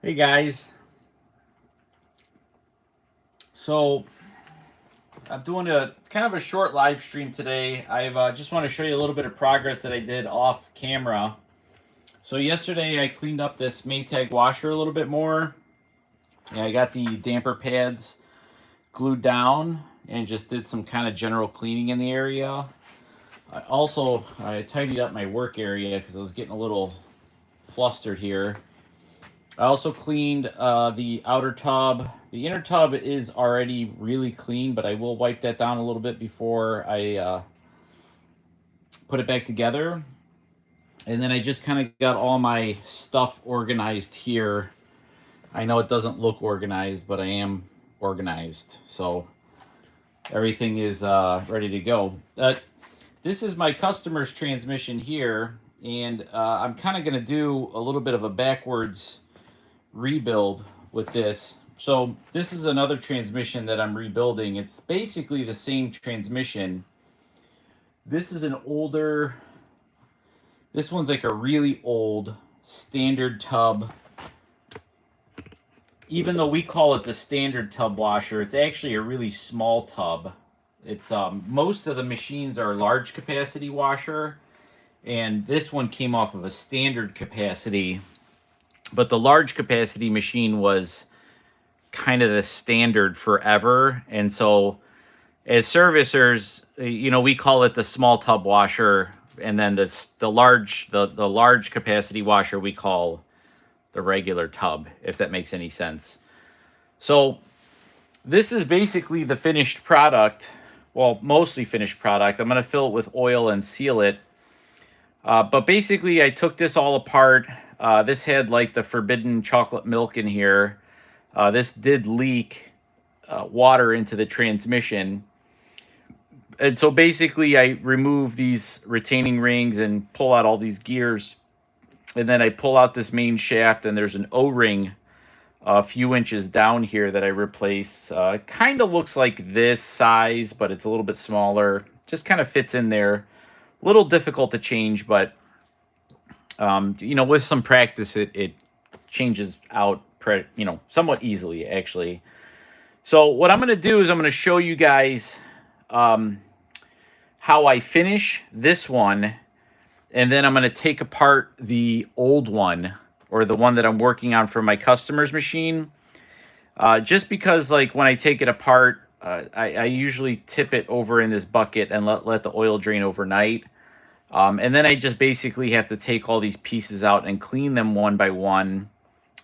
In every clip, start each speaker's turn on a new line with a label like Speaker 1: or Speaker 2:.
Speaker 1: Hey guys, so I'm doing a kind of a short live stream today. I just want to show you a little bit of progress that I did off camera. So yesterday I cleaned up this Maytag washer a little bit more. And I got the damper pads glued down and just did some kind of general cleaning in the area. I tidied up my work area because I was getting a little flustered here. I also cleaned the outer tub. The inner tub is already really clean, but I will wipe that down a little bit before I put it back together. And then I just kind of got all my stuff organized here. I know it doesn't look organized, but I am organized. So everything is ready to go. This is my customer's transmission here, and I'm kind of going to do a little bit of a backwards rebuild with this. So this is another transmission that I'm rebuilding. It's basically the same transmission. This is an older, this one's like a really old standard tub. Even though we call it the standard tub washer, it's actually a really small tub. It's most of the machines are large capacity washer, and this one came off of a standard capacity. But the large capacity machine was kind of the standard forever. And so as servicers, we call it the small tub washer, and then the large capacity washer we call the regular tub, if that makes any sense. So this is basically the finished product. Well, mostly finished product. I'm going to fill it with oil and seal it. But basically, I took this all apart. This had like the forbidden chocolate milk in here. This did leak water into the transmission. And so basically, I remove these retaining rings and pull out all these gears. And then I pull out this main shaft, and there's an O-ring a few inches down here that I replace. Kind of looks like this size, but it's a little bit smaller. Just kind of fits in there. A little difficult to change, but with some practice, it changes out somewhat easily, actually. So what I'm going to do is I'm going to show you guys how I finish this one, and then I'm going to take apart the old one, or the one that I'm working on for my customer's machine. Just because, like, when I take it apart, I usually tip it over in this bucket and let the oil drain overnight. And then I just basically have to take all these pieces out and clean them one by one,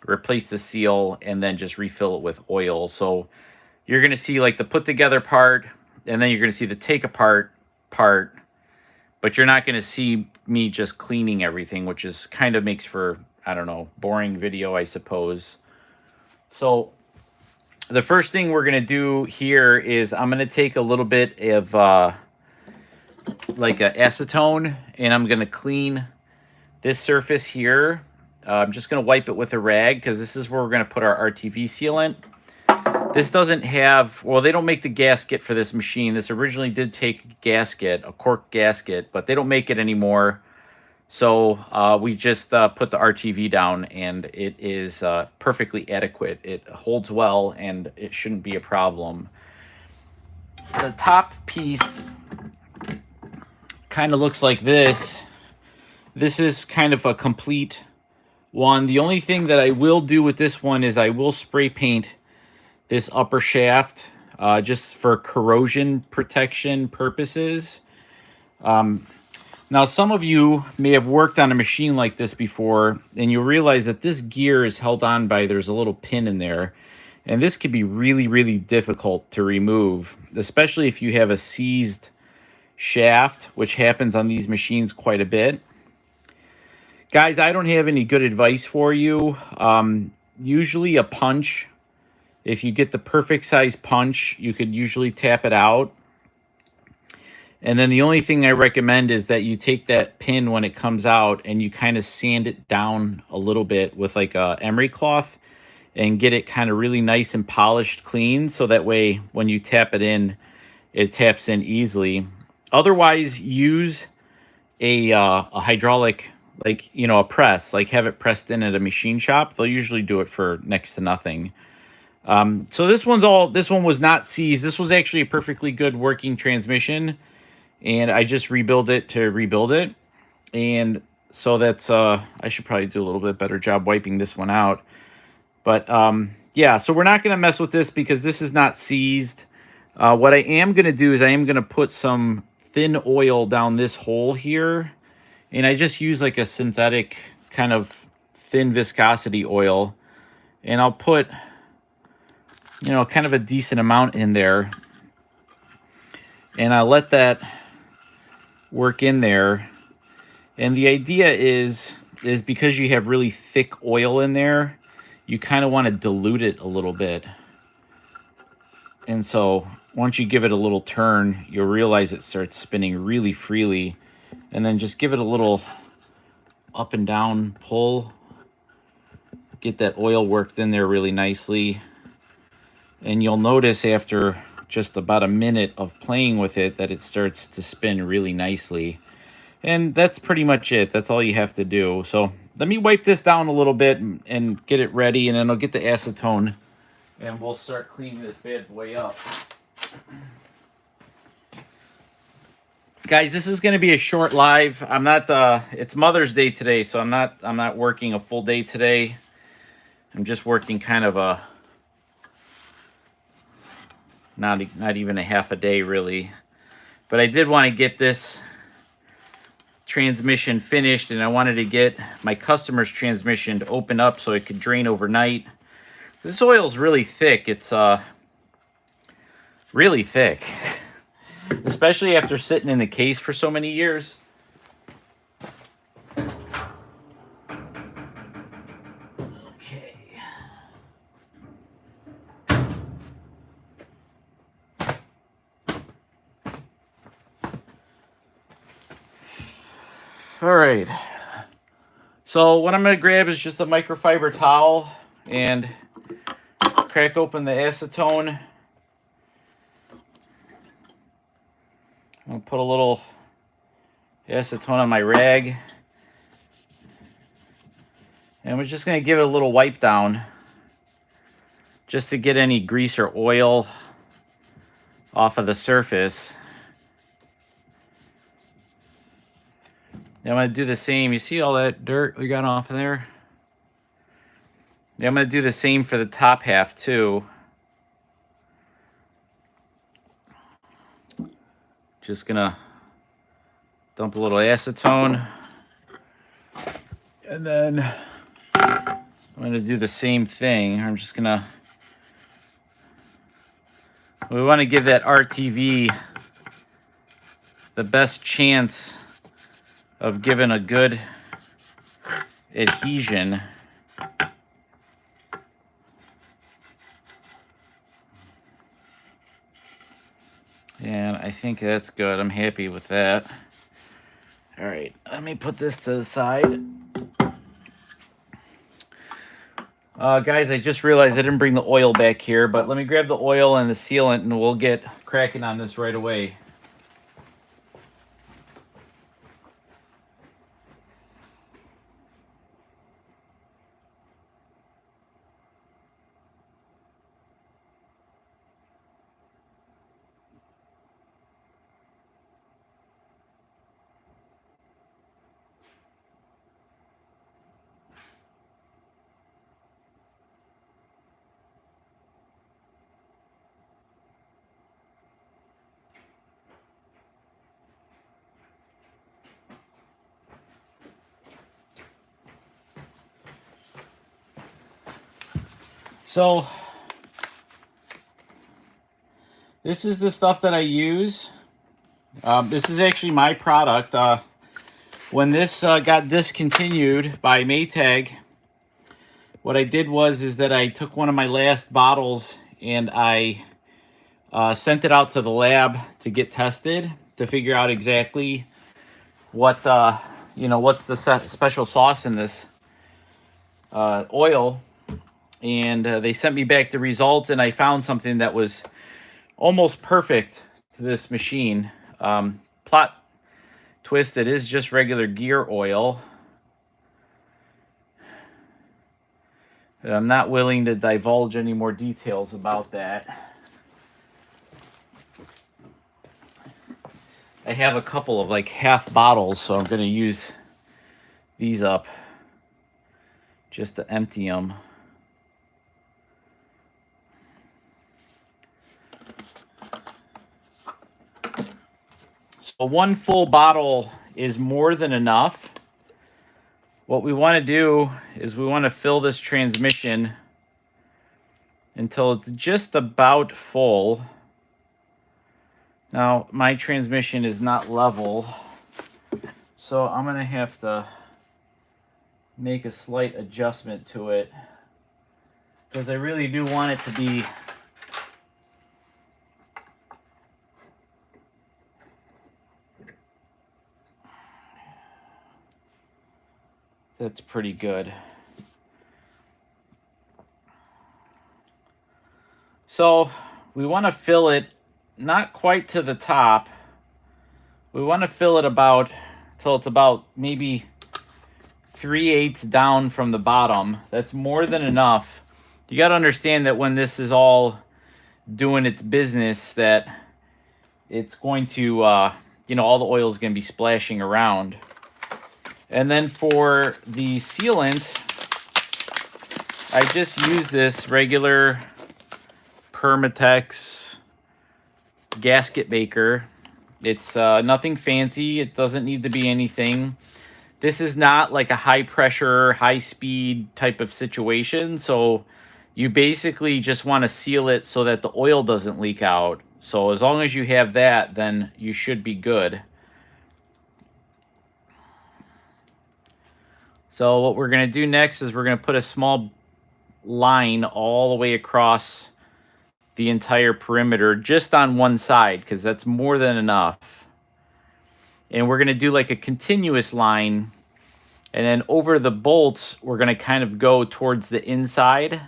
Speaker 1: replace the seal, and then just refill it with oil. So you're going to see like the put together part, and then you're going to see the take apart part, but you're not going to see me just cleaning everything, which is kind of makes for, I don't know, boring video, I suppose. So the first thing we're going to do here is I'm going to take a little bit of like a acetone, and I'm going to clean this surface here. I'm just going to wipe it with a rag because this is where we're going to put our RTV sealant. This doesn't have, well, they don't make the gasket for this machine. This originally did take a gasket, a cork gasket, but they don't make it anymore. So we just put the RTV down, and it is perfectly adequate. It holds well, and it shouldn't be a problem. The top piece kind of looks like this. This is kind of a complete one. The only thing that I will do with this one is I will spray paint this upper shaft just for corrosion protection purposes. Now, some of you may have worked on a machine like this before, and you'll realize that this gear is held on by, there's a little pin in there. And this can be really, really difficult to remove, especially if you have a seized shaft, which happens on these machines quite a bit. Guys, I don't have any good advice for you. Usually a punch, if you get the perfect size punch, you could usually tap it out. And then the only thing I recommend is that you take that pin when it comes out and you kind of sand it down a little bit with like a emery cloth and get it kind of really nice and polished clean, so that way when you tap it in, it taps in easily. Otherwise, use a hydraulic, like, you know, a press, like have it pressed in at a machine shop. They'll usually do it for next to nothing. So this one was not seized. This was actually a perfectly good working transmission, and I just rebuilt it to rebuild it. And so that's, I should probably do a little bit better job wiping this one out. But yeah, so we're not going to mess with this because this is not seized. What I am going to do is I am going to put some thin oil down this hole here. And I just use like a synthetic kind of thin viscosity oil. And I'll put, you know, kind of a decent amount in there. And I'll let that work in there. And the idea is because you have really thick oil in there, you kind of want to dilute it a little bit. And so once you give it a little turn, you'll realize it starts spinning really freely. And then just give it a little up and down pull. Get that oil worked in there really nicely. And you'll notice after just about a minute of playing with it that it starts to spin really nicely. And that's pretty much it. That's all you have to do. So let me wipe this down a little bit and get it ready, and then I'll get the acetone and we'll start cleaning this bad boy up. Guys, this is going to be a short live. I'm not it's Mother's Day today, so I'm not working a full day today. I'm just working kind of a not even a half a day really. But I did want to get this transmission finished, and I wanted to get my customer's transmission to open up so it could drain overnight. This oil is really thick. It's really thick, especially after sitting in the case for so many years. Okay. All right. So what I'm going to grab is just a microfiber towel and crack open the acetone. I'll put a little acetone on my rag. And we're just going to give it a little wipe down just to get any grease or oil off of the surface. I'm going to do the same. You see all that dirt we got off of there? I'm going to do the same for the top half too. Just going to dump a little acetone. And then I'm going to do the same thing. I'm just going to... We want to give that RTV the best chance of giving a good adhesion. And I think that's good. I'm happy with that. All right, let me put this to the side. Guys, I just realized I didn't bring the oil back here, but let me grab the oil and the sealant and we'll get cracking on this right away. So this is the stuff that I use. This is actually my product. When this got discontinued by Maytag, what I did is that I took one of my last bottles and I sent it out to the lab to get tested to figure out exactly what what's the special sauce in this oil. And they sent me back the results, and I found something that was almost perfect to this machine. Plot twist, it is just regular gear oil. But I'm not willing to divulge any more details about that. I have a couple of like half bottles, so I'm going to use these up just to empty them. So one full bottle is more than enough. What we want to do is we want to fill this transmission until it's just about full. Now, my transmission is not level, so I'm going to have to make a slight adjustment to it because I really do want it to be that's pretty good. So we want to fill it not quite to the top. We want to fill it about till it's about maybe 3/8 down from the bottom. That's more than enough. You got to understand that when this is all doing its business, that it's going to, all the oil is going to be splashing around. And then for the sealant, I just use this regular Permatex gasket maker. It's nothing fancy. It doesn't need to be anything. This is not like a high pressure, high speed type of situation. So you basically just want to seal it so that the oil doesn't leak out. So as long as you have that, then you should be good. So what we're going to do next is we're going to put a small line all the way across the entire perimeter just on one side because that's more than enough. And we're going to do like a continuous line, and then over the bolts we're going to kind of go towards the inside.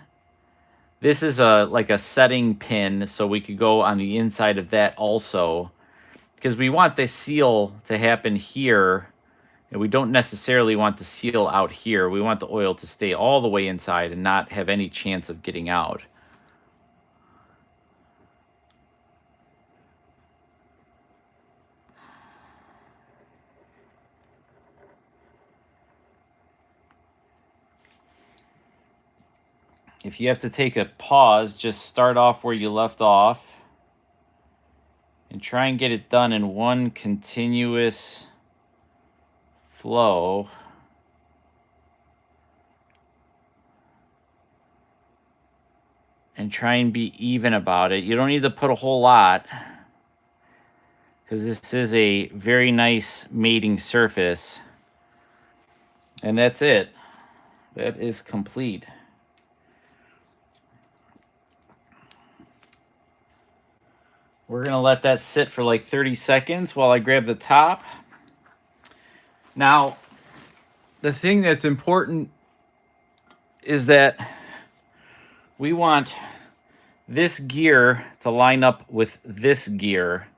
Speaker 1: This is like a setting pin, so we could go on the inside of that also because we want the seal to happen here. And we don't necessarily want the seal out here. We want the oil to stay all the way inside and not have any chance of getting out. If you have to take a pause, just start off where you left off and try and get it done in one continuous flow. And try and be even about it. You don't need to put a whole lot because this is a very nice mating surface. And that's it. That is complete. We're going to let that sit for like 30 seconds while I grab the top. Now, the thing that's important is that we want this gear to line up with this gear.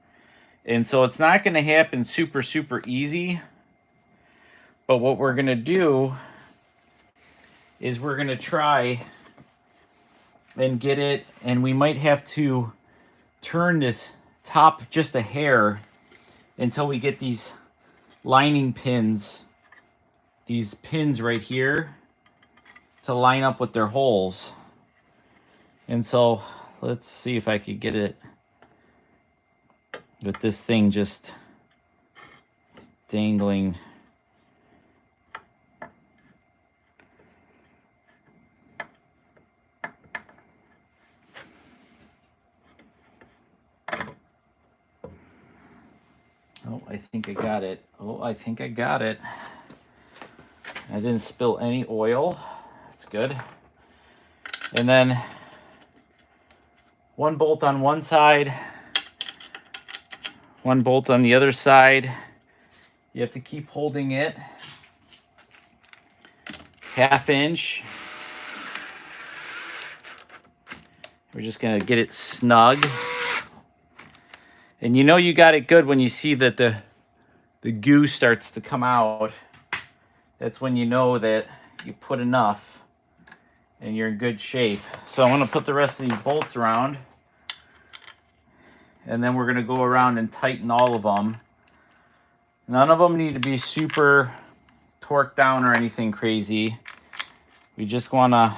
Speaker 1: And so it's not going to happen super, super easy. But what we're going to do is we're going to try and get it, and we might have to turn this top just a hair until we get these lining pins, these pins right here, to line up with their holes. And so let's see if I could get it with this thing just dangling. Oh, I think I got it. Oh, I think I got it. I didn't spill any oil. That's good. And then one bolt on one side, one bolt on the other side. You have to keep holding it. 1/2 inch. We're just gonna get it snug. And you know you got it good when you see that the goo starts to come out. That's when you know that you put enough and you're in good shape. So I'm gonna put the rest of these bolts around, and then we're gonna go around and tighten all of them. None of them need to be super torqued down or anything crazy. We just wanna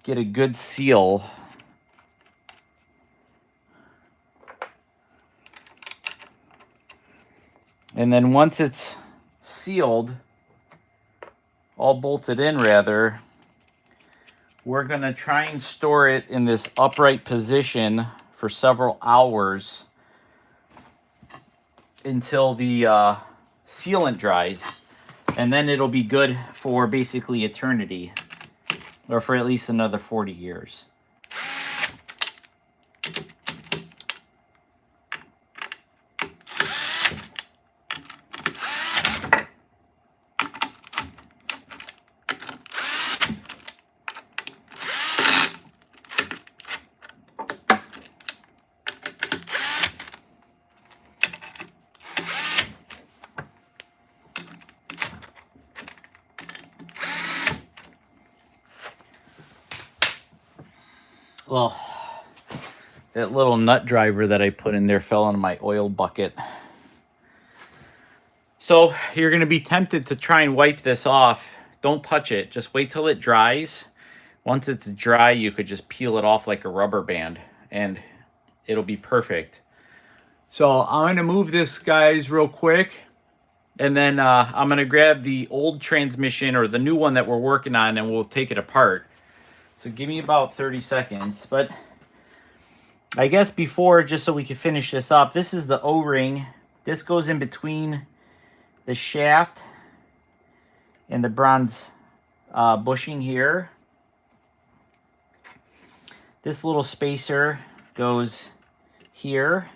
Speaker 1: get a good seal. And then once it's sealed, all bolted in rather, we're gonna try and store it in this upright position for several hours until the sealant dries. And then it'll be good for basically eternity, or for at least another 40 years. Well, that little nut driver that I put in there fell into my oil bucket. So you're going to be tempted to try and wipe this off. Don't touch it. Just wait till it dries. Once it's dry, you could just peel it off like a rubber band, and it'll be perfect. So I'm going to move this, guys, real quick. And then I'm going to grab the old transmission, or the new one that we're working on, and we'll take it apart. So give me about 30 seconds. But I guess before, just so we can finish this up, this is the O-ring. This goes in between the shaft and the bronze bushing here. This little spacer goes here.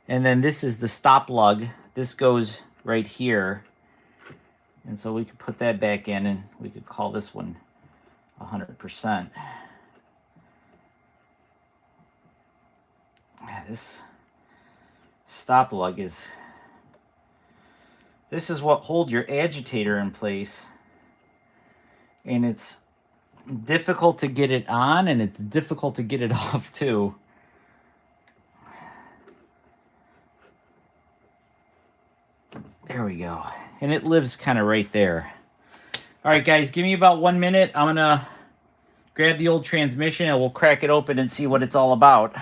Speaker 1: And then this is the stop lug. This goes right here. And so we could put that back in, and we could call this one 100%. This stop lug is, this is what holds your agitator in place. And it's difficult to get it on, and it's difficult to get it off too. There we go. And it lives kind of right there. All right, guys, give me about 1 minute. I'm going to grab the old transmission, and we'll crack it open and see what it's all about.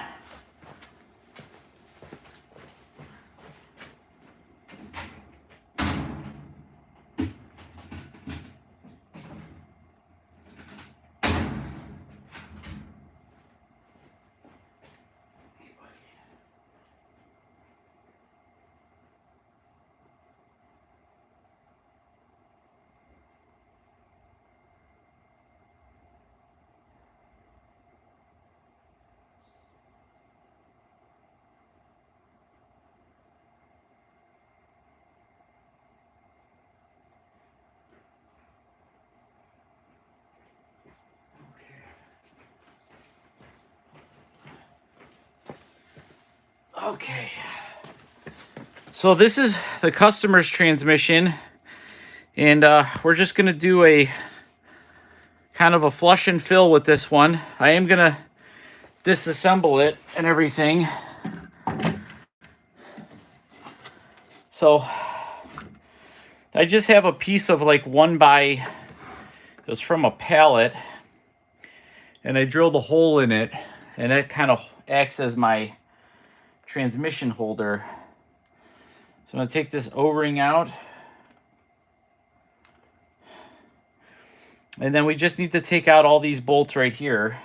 Speaker 1: Okay. So this is the customer's transmission, and we're just gonna do a kind of a flush and fill with this one. I am gonna disassemble it and everything. So I just have a piece of like 1x, it was from a pallet, and I drilled a hole in it, and it kind of acts as my transmission holder. So I'm gonna take this O-ring out, and then we just need to take out all these bolts right here.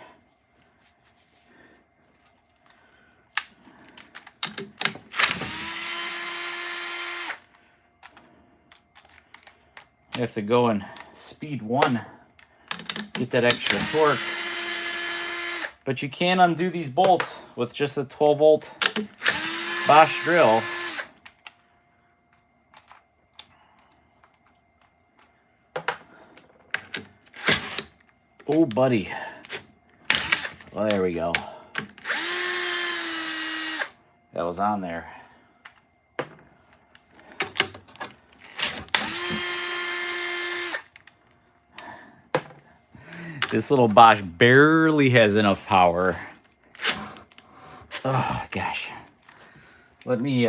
Speaker 1: You have to go in speed 1, get that extra torque. But you can undo these bolts with just a 12-volt Bosch drill. Oh, buddy. Well, there we go. That was on there. This little Bosch barely has enough power. Oh, gosh. Let me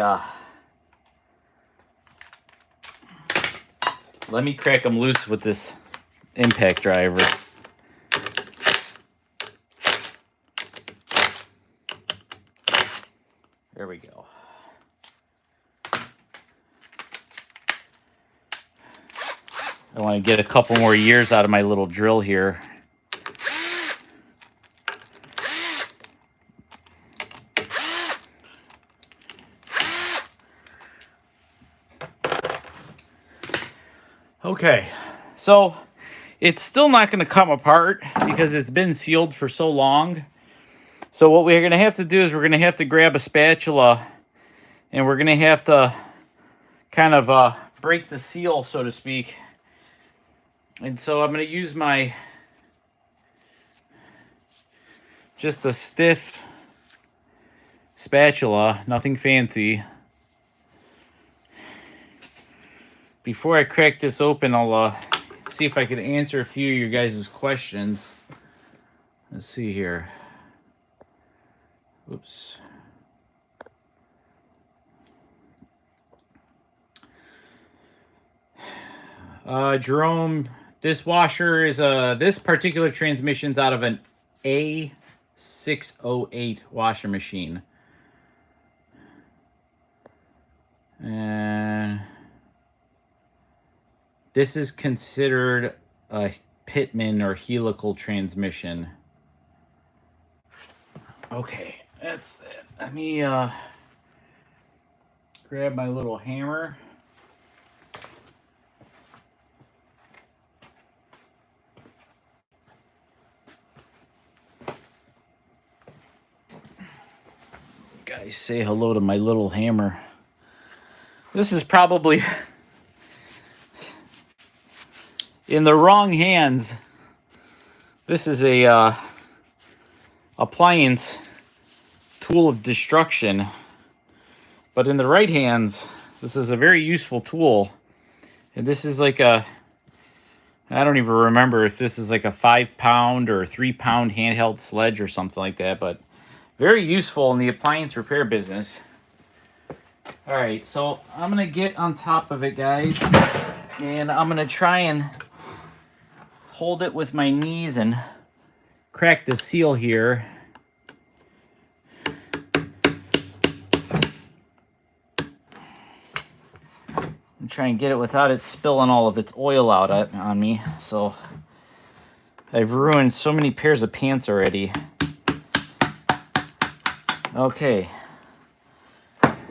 Speaker 1: crack them loose with this impact driver. There we go. I want to get a couple more years out of my little drill here. Okay, so it's still not going to come apart because it's been sealed for so long. So what we're going to have to do is we're going to have to grab a spatula, and we're going to have to kind of break the seal, so to speak. And so I'm going to use my just a stiff spatula, nothing fancy. Before I crack this open, I'll see if I can answer a few of your guys' questions. Let's see here. Oops. Jerome, this washer is this particular transmission's out of an A608 washer machine. And this is considered a Pitman or helical transmission. Okay, that's it. Let me grab my little hammer. Guys, say hello to my little hammer. This is probably in the wrong hands. This is a appliance tool of destruction, but in the right hands, this is a very useful tool. And this is like a, I don't even remember if this is like a 5-pound or 3-pound handheld sledge or something like that, but very useful in the appliance repair business. All right, so I'm gonna get on top of it, guys, and I'm gonna try and hold it with my knees and crack the seal here. And try and get it without it spilling all of its oil out on me. So I've ruined so many pairs of pants already. Okay,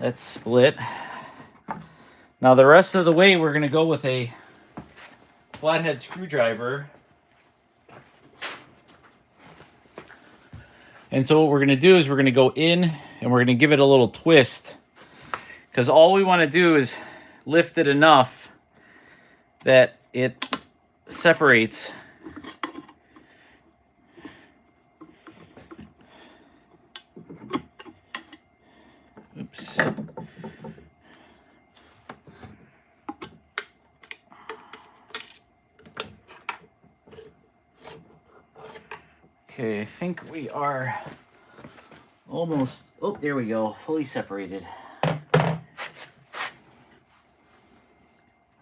Speaker 1: that's split. Now the rest of the way we're gonna go with a flathead screwdriver. And so what we're gonna do is we're gonna go in and we're gonna give it a little twist, because all we want to do is lift it enough that it separates. Okay, I think we are almost, oh, there we go, fully separated. All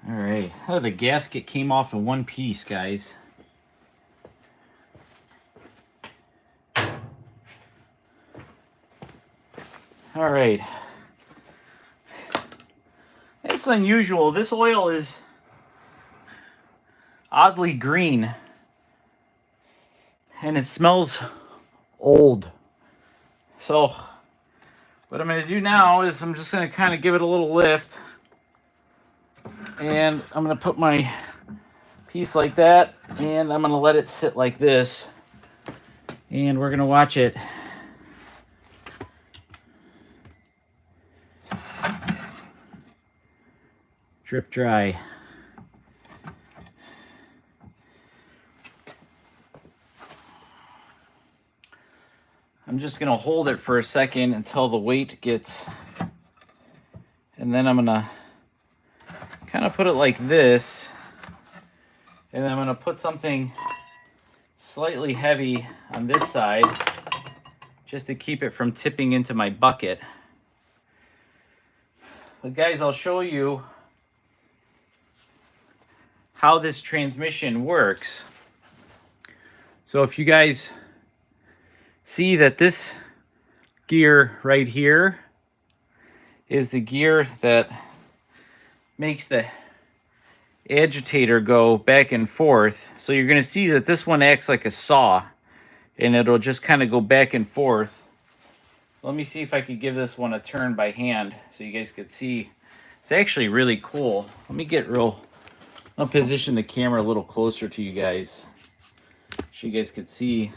Speaker 1: right, oh, the gasket came off in one piece, guys. All right. It's unusual. This oil is oddly green. And it smells old. So what I'm going to do now is I'm just going to kind of give it a little lift. And I'm going to put my piece like that. And I'm going to let it sit like this. And we're going to watch it drip dry. I'm just going to hold it for a second until the weight gets, and then I'm going to kind of put it like this, and then I'm going to put something slightly heavy on this side just to keep it from tipping into my bucket. But guys, I'll show you how this transmission works. So if you guys see that this gear right here is the gear that makes the agitator go back and forth. So you're going to see that this one acts like a saw, and it'll just kind of go back and forth. So let me see if I could give this one a turn by hand so you guys could see. It's actually really cool. Let me get real, I'll position the camera a little closer to you guys so you guys could see.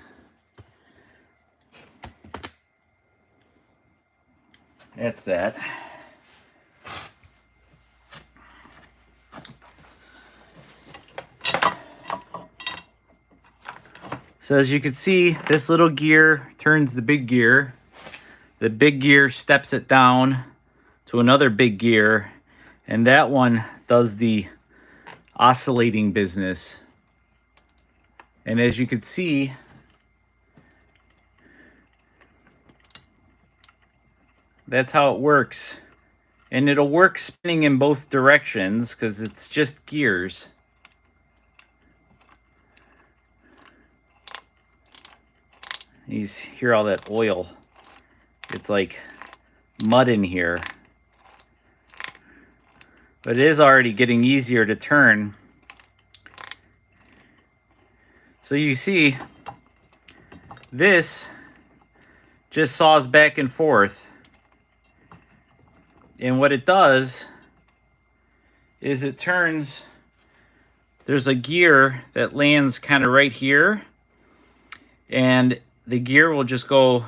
Speaker 1: That's that. So as you can see, this little gear turns the big gear. The big gear steps it down to another big gear, and that one does the oscillating business. And as you can see, that's how it works. And it'll work spinning in both directions because it's just gears. You hear all that oil. It's like mud in here. But it is already getting easier to turn. So you see, this just saws back and forth. And what it does is it turns, there's a gear that lands kind of right here, and the gear will just go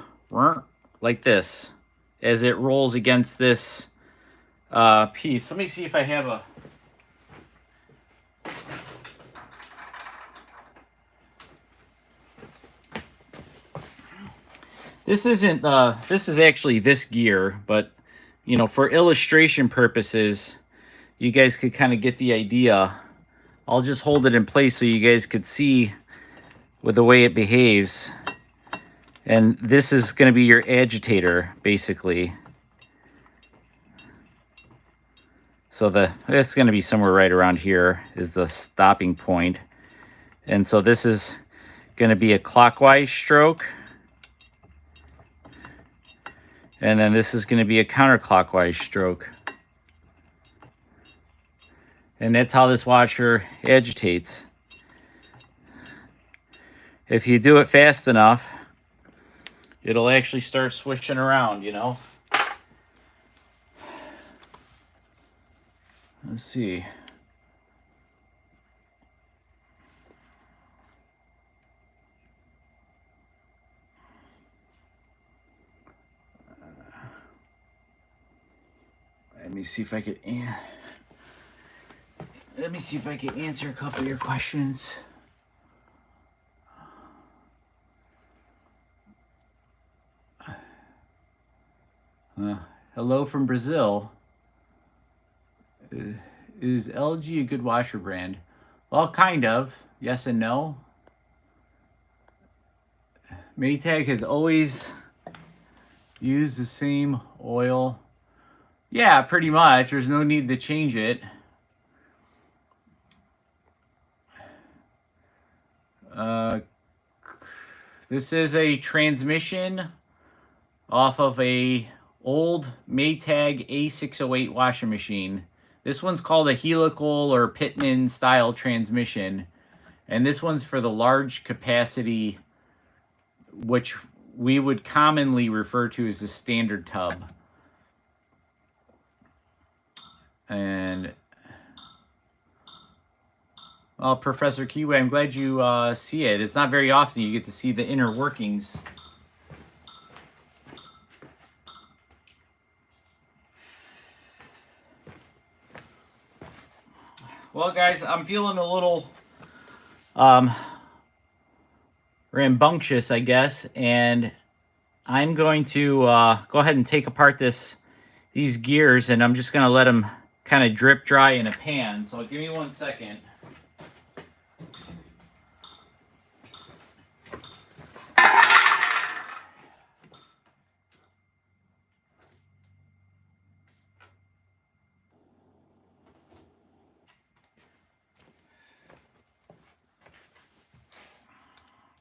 Speaker 1: like this as it rolls against this piece. Let me see if I have a... This isn't, this is actually this gear, but you know, for illustration purposes, you guys could kind of get the idea. I'll just hold it in place so you guys could see with the way it behaves. And this is going to be your agitator, basically. So it's going to be somewhere right around here is the stopping point. And so this is going to be a clockwise stroke. And then this is going to be a counterclockwise stroke. And that's how this washer agitates. If you do it fast enough, it'll actually start swishing around, you know. Let's see. Let me see if I could answer a couple of your questions. Hello from Brazil. Is LG a good washer brand? Well, kind of. Yes and no. Maytag has always used the same oil. Yeah, pretty much. There's no need to change it. This is a transmission off of a old Maytag A608 washing machine. This one's called a helical or Pitman style transmission. And this one's for the large capacity, which we would commonly refer to as the standard tub. And well, Professor Kiwi, I'm glad you see it. It's not very often you get to see the inner workings. Well, guys, I'm feeling a little rambunctious, I guess, and I'm going to go ahead and take apart these gears, and I'm just going to let them kind of drip dry in a pan. So give me 1 second.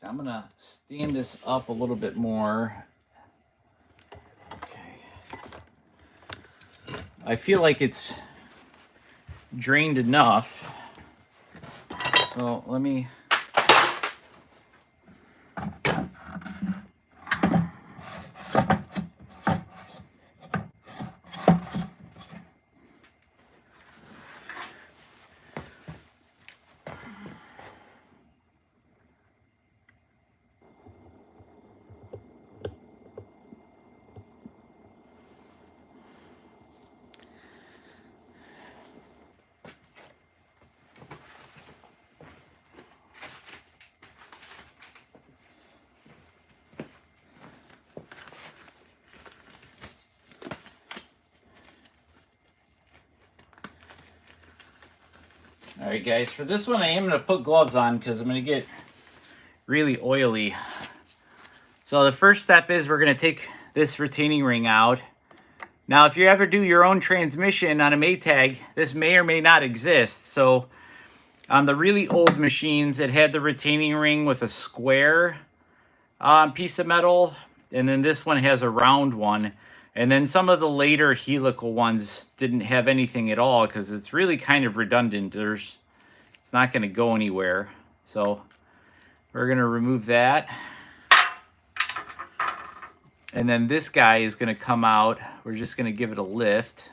Speaker 1: I'm going to stand this up a little bit more. Okay. I feel like it's drained enough. So let me... All right, guys, for this one, I am going to put gloves on because I'm going to get really oily. So the first step is we're going to take this retaining ring out. Now, if you ever do your own transmission on a Maytag, this may or may not exist. So on the really old machines, it had the retaining ring with a square piece of metal, and then this one has a round one. And then some of the later helical ones didn't have anything at all because it's really kind of redundant. It's not going to go anywhere. So we're going to remove that. And then this guy is going to come out. We're just going to give it a lift.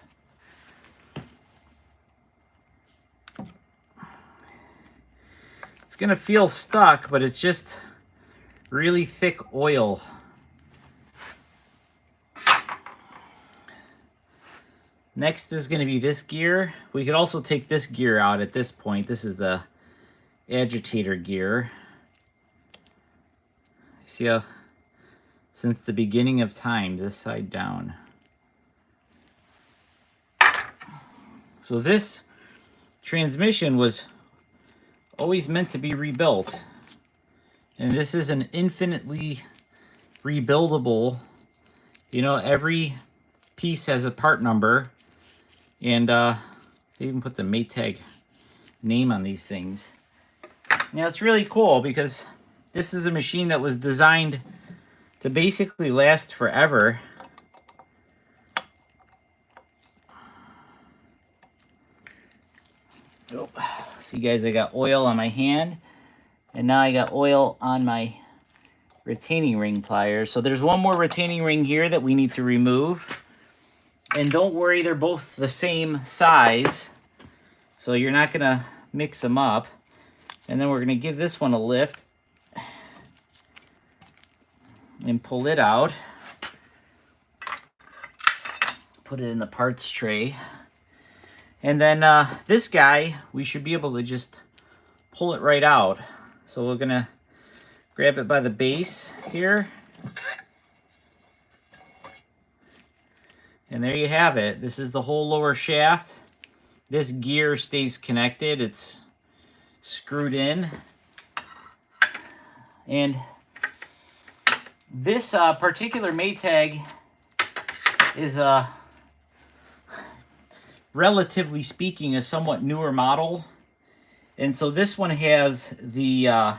Speaker 1: It's going to feel stuck, but it's just really thick oil. Next is going to be this gear. We could also take this gear out at this point. This is the agitator gear. See how, since the beginning of time, this side down. So this transmission was always meant to be rebuilt. And this is an infinitely rebuildable, you know, every piece has a part number. And they even put the Maytag name on these things. Now, it's really cool because this is a machine that was designed to basically last forever. Oh, see, guys, I got oil on my hand. And now I got oil on my retaining ring pliers. So there's one more retaining ring here that we need to remove. And don't worry, they're both the same size, so you're not going to mix them up. And then we're going to give this one a lift and pull it out. Put it in the parts tray. And then this guy, we should be able to just pull it right out. So we're going to grab it by the base here. And there you have it. This is the whole lower shaft. This gear stays connected. It's screwed in. And This particular Maytag is relatively speaking, a somewhat newer model. And so this one has the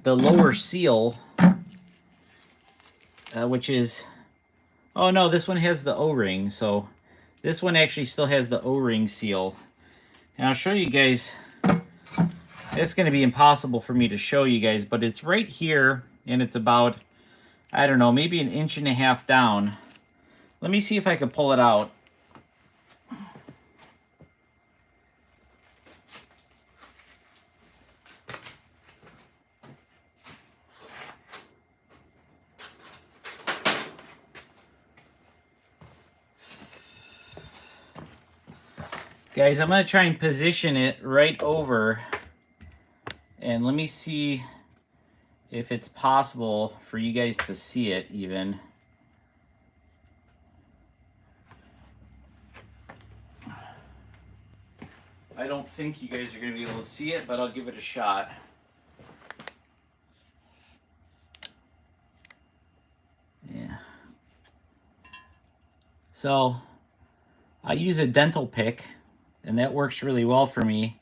Speaker 1: lower seal, which is, oh no, this one has the O-ring. So this one actually still has the O-ring seal. And I'll show you guys, it's going to be impossible for me to show you guys, but it's right here, and it's about, I don't know, maybe 1.5 inches down. Let me see if I can pull it out. Guys, I'm going to try and position it right over, and let me see if it's possible for you guys to see it even. I don't think you guys are going to be able to see it, but I'll give it a shot. Yeah. So, I use a dental pick, and that works really well for me.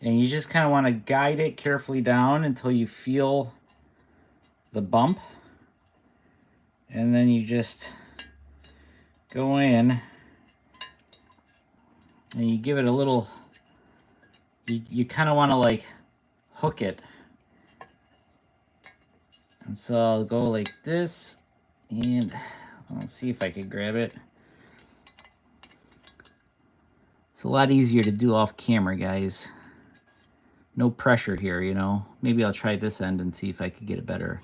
Speaker 1: And you just kind of want to guide it carefully down until you feel the bump. And then you just go in and you give it a little, you kind of want to like hook it. And so I'll go like this, and let's see if I can grab it. It's a lot easier to do off camera, guys. No pressure here, you know. Maybe I'll try this end and see if I could get a better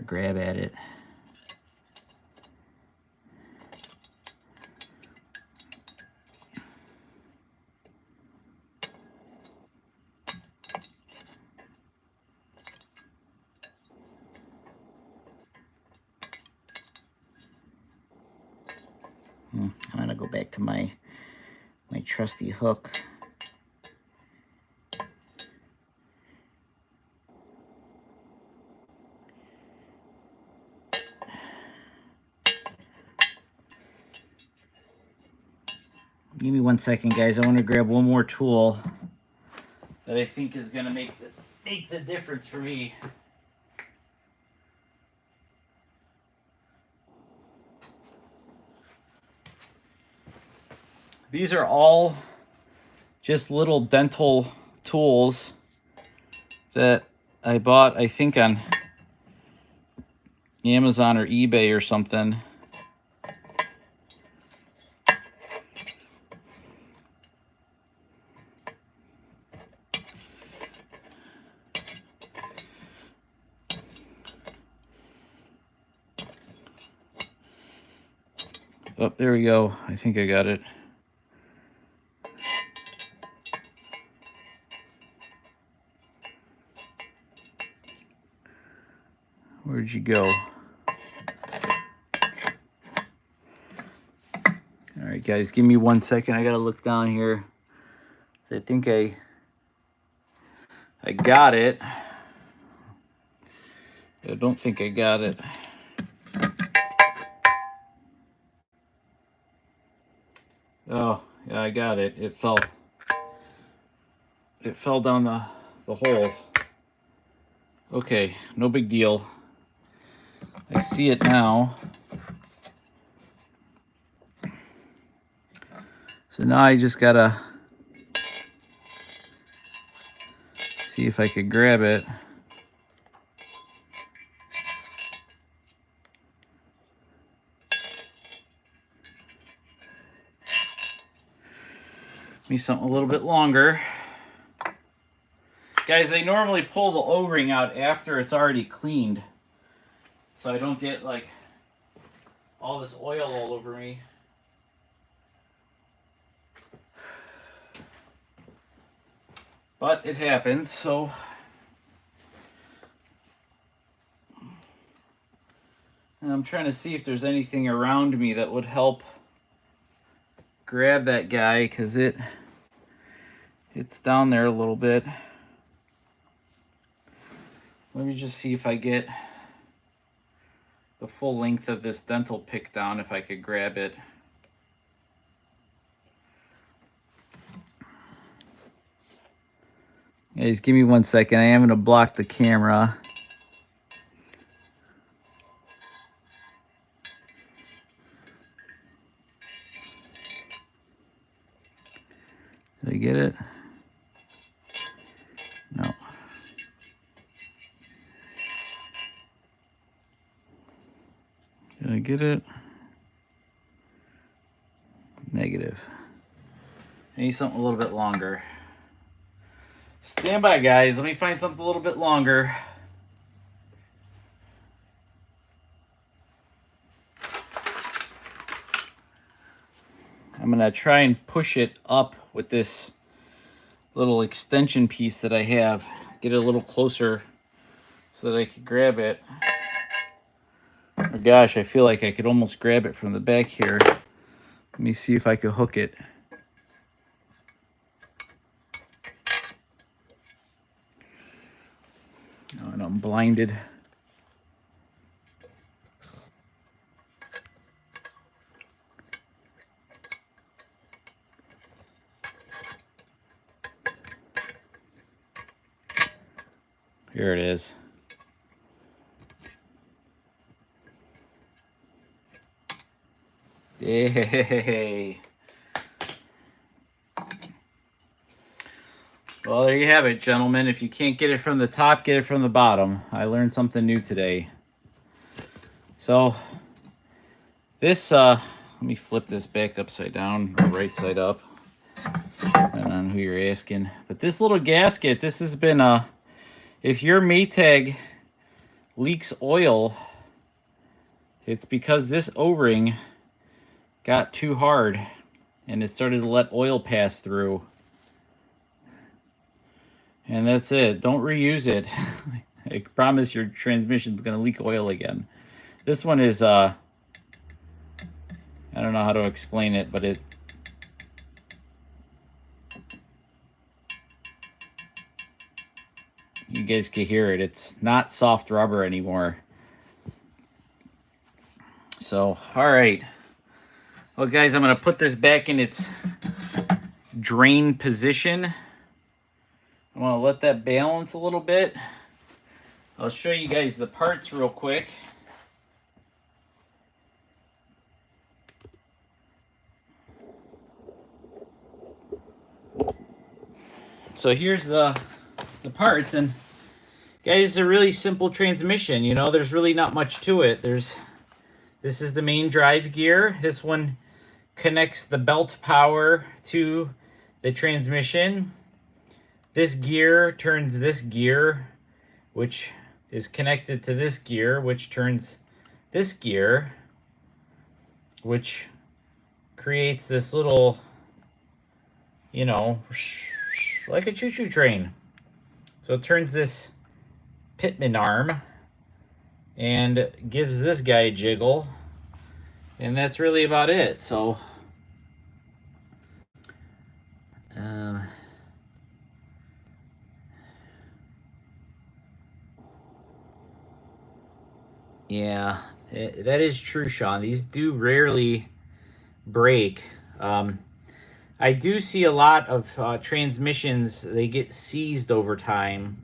Speaker 1: grab at it. I'm gonna go back to my trusty hook. Give me 1 second, guys. I want to grab one more tool that I think is gonna make the difference for me. These are all just little dental tools that I bought, I think, on Amazon or eBay or something. Oh, there we go. I think I got it. Where'd you go? All right, guys, give me 1 second. I gotta look down here. I think I got it. I don't think I got it. Oh, yeah, I got it. It fell down the hole. Okay, no big deal. I see it now. So now I just gotta see if I could grab it. Me something a little bit longer. Guys, I normally pull the O-ring out after it's already cleaned, so I don't get like all this oil all over me. But it happens, so and I'm trying to see if there's anything around me that would help grab that guy, because it's down there a little bit. Let me just see if I get the full length of this dental pick down if I could grab it. Guys, give me 1 second. I am going to block the camera. Did I get it? No. Did I get it? Negative. I need something a little bit longer. Stand by, guys. Let me find something a little bit longer. I'm going to try and push it up with this little extension piece that I have. Get it a little closer so that I can grab it. Oh gosh, I feel like I could almost grab it from the back here. Let me see if I could hook it. Oh, and I'm blinded. Here it is. Yay. Well, there you have it, gentlemen. If you can't get it from the top, get it from the bottom. I learned something new today. So, this, let me flip this back upside down, or right side up. Depending on who you're asking. But this little gasket, this has been, if your Maytag leaks oil, it's because this O-ring got too hard and it started to let oil pass through. And that's it. Don't reuse it. I promise your transmission's going to leak oil again. This one is, I don't know how to explain it, but you guys can hear it. It's not soft rubber anymore. So, all right. Well, guys, I'm going to put this back in its drain position. I want to let that balance a little bit. I'll show you guys the parts real quick. So here's the parts, and guys, it's a really simple transmission. You know, there's really not much to it. This is the main drive gear. This one connects the belt power to the transmission. This gear turns this gear, which is connected to this gear, which turns this gear, which creates this little, you know, like a choo-choo train. So it turns this pitman arm and gives this guy a jiggle. And that's really about it. So, yeah, that is true, Sean. These do rarely break. I do see a lot of transmissions, they get seized over time.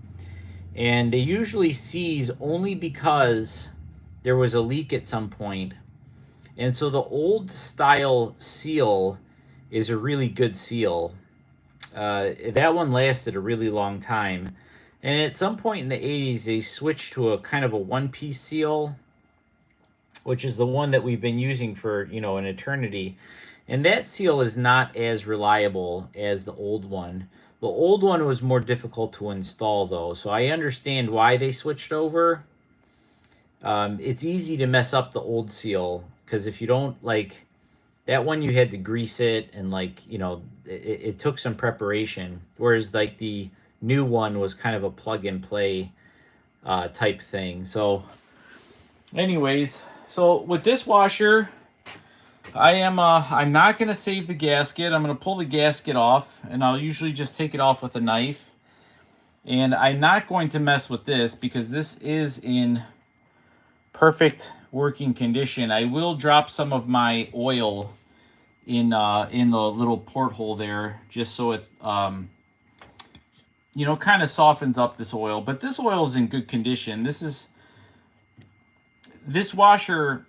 Speaker 1: And they usually seize only because there was a leak at some point. And so the old style seal is a really good seal. That one lasted a really long time. And at some point in the 80s, they switched to a kind of a one-piece seal, which is the one that we've been using for, you know, an eternity. And that seal is not as reliable as the old one. The old one was more difficult to install, though. So I understand why they switched over. It's easy to mess up the old seal, because if you don't, like, that one you had to grease it, and, like, you know, it took some preparation. Whereas, like, the new one was kind of a plug-and-play type thing. So, anyways, so with this washer, I'm not going to save the gasket. I'm going to pull the gasket off, and I'll usually just take it off with a knife. And I'm not going to mess with this because this is in perfect working condition. I will drop some of my oil in the little porthole there, just so it you know, kind of softens up this oil. But this oil is in good condition. This washer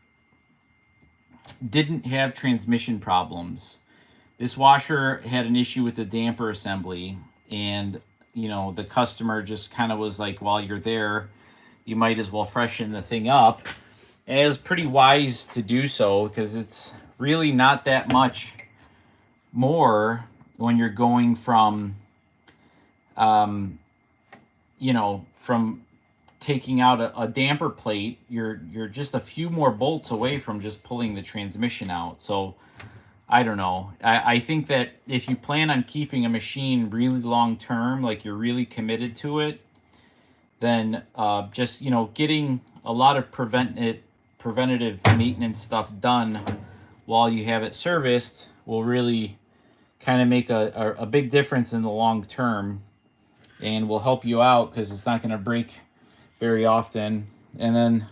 Speaker 1: didn't have transmission problems. This washer had an issue with the damper assembly, and you know, the customer just kind of was like, while you're there, you might as well freshen the thing up. And it was pretty wise to do so, because it's really not that much more when you're going from you know, from taking out a damper plate. You're just a few more bolts away from just pulling the transmission out. So I don't know. I think that if you plan on keeping a machine really long term, like you're really committed to it, then just, you know, getting a lot of preventative maintenance stuff done while you have it serviced will really kind of make a big difference in the long term, and will help you out because it's not going to break very often. And then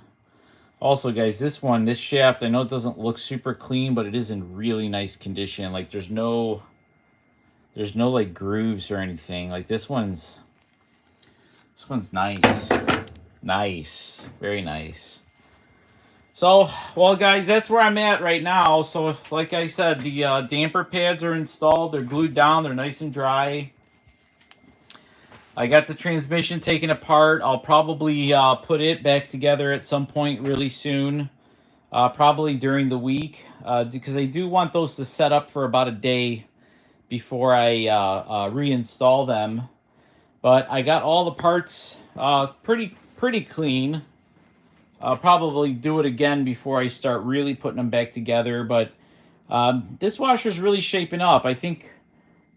Speaker 1: also, guys, this shaft, I know it doesn't look super clean, but it is in really nice condition. Like there's no like grooves or anything. Like this one's nice. Nice. Very nice. So, well, guys, that's where I'm at right now. So, like I said, the damper pads are installed. They're glued down. They're nice and dry. I got the transmission taken apart. I'll probably put it back together at some point really soon, probably during the week, because I do want those to set up for about a day before I reinstall them. But I got all the parts pretty clean. I'll probably do it again before I start really putting them back together. But this washer's really shaping up. I think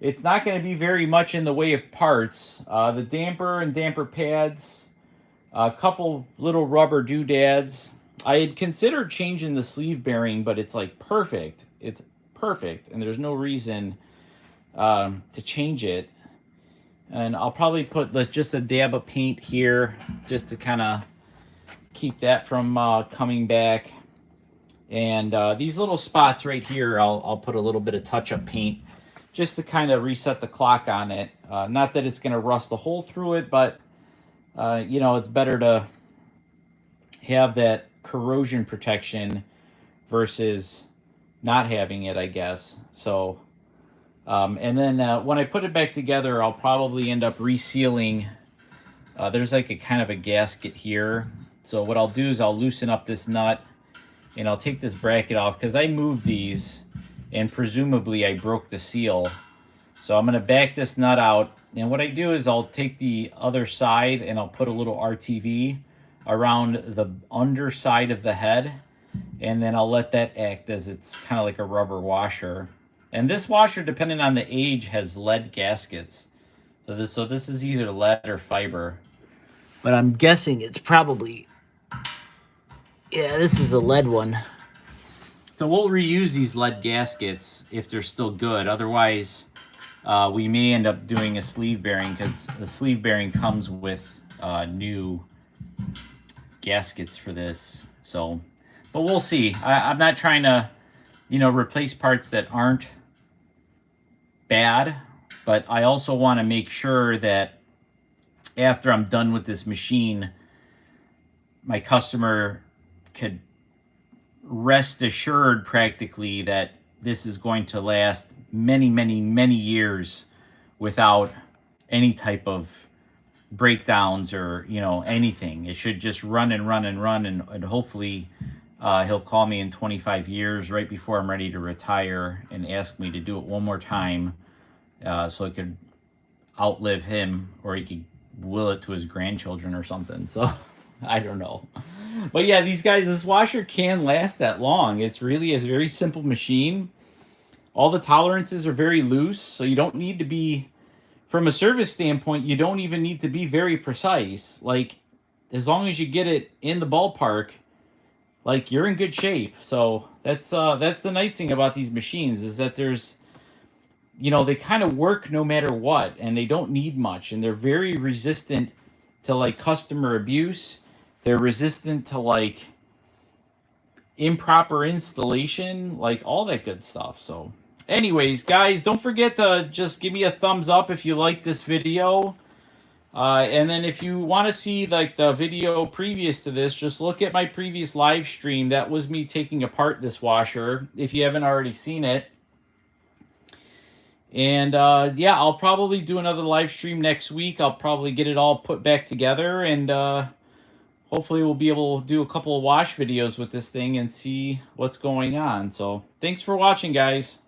Speaker 1: it's not going to be very much in the way of parts. The damper and damper pads, a couple little rubber doodads. I had considered changing the sleeve bearing, but it's like perfect. It's perfect, and there's no reason to change it. And I'll probably put just a dab of paint here just to kind of keep that from coming back. And these little spots right here, I'll put a little bit of touch-up paint just to kind of reset the clock on it. Not that it's going to rust a hole through it, but you know, it's better to have that corrosion protection versus not having it, I guess. So, and then when I put it back together, I'll probably end up resealing. There's like a kind of a gasket here. So what I'll do is I'll loosen up this nut, and I'll take this bracket off because I moved these, and presumably I broke the seal. So I'm going to back this nut out, and what I do is I'll take the other side and I'll put a little RTV around the underside of the head, and then I'll let that act as it's kind of like a rubber washer. And this washer, depending on the age, has lead gaskets. So this is either lead or fiber. But I'm guessing it's probably, yeah, this is a lead one. So we'll reuse these lead gaskets if they're still good. Otherwise, we may end up doing a sleeve bearing, because the sleeve bearing comes with new gaskets for this. So, but we'll see. I'm not trying to, you know, replace parts that aren't bad, but I also want to make sure that after I'm done with this machine, my customer could rest assured practically that this is going to last many, many, many years without any type of breakdowns or, you know, anything. It should just run and run and run, and hopefully he'll call me in 25 years right before I'm ready to retire and ask me to do it one more time, so I could outlive him, or he could will it to his grandchildren or something. So I don't know. But yeah, these guys, this washer can last that long. It's really a very simple machine. All the tolerances are very loose, so you don't need to be, from a service standpoint, you don't even need to be very precise. Like, as long as you get it in the ballpark, like, you're in good shape. So that's the nice thing about these machines, is that there's, you know, they kind of work no matter what, and they don't need much, and they're very resistant to like customer abuse. They're resistant to like improper installation, like all that good stuff. So anyways, guys, don't forget to just give me a thumbs up if you like this video. And then if you want to see like the video previous to this, just look at my previous live stream. That was me taking apart this washer, if you haven't already seen it. And yeah, I'll probably do another live stream next week. I'll probably get it all put back together, and hopefully we'll be able to do a couple of wash videos with this thing and see what's going on. So thanks for watching, guys.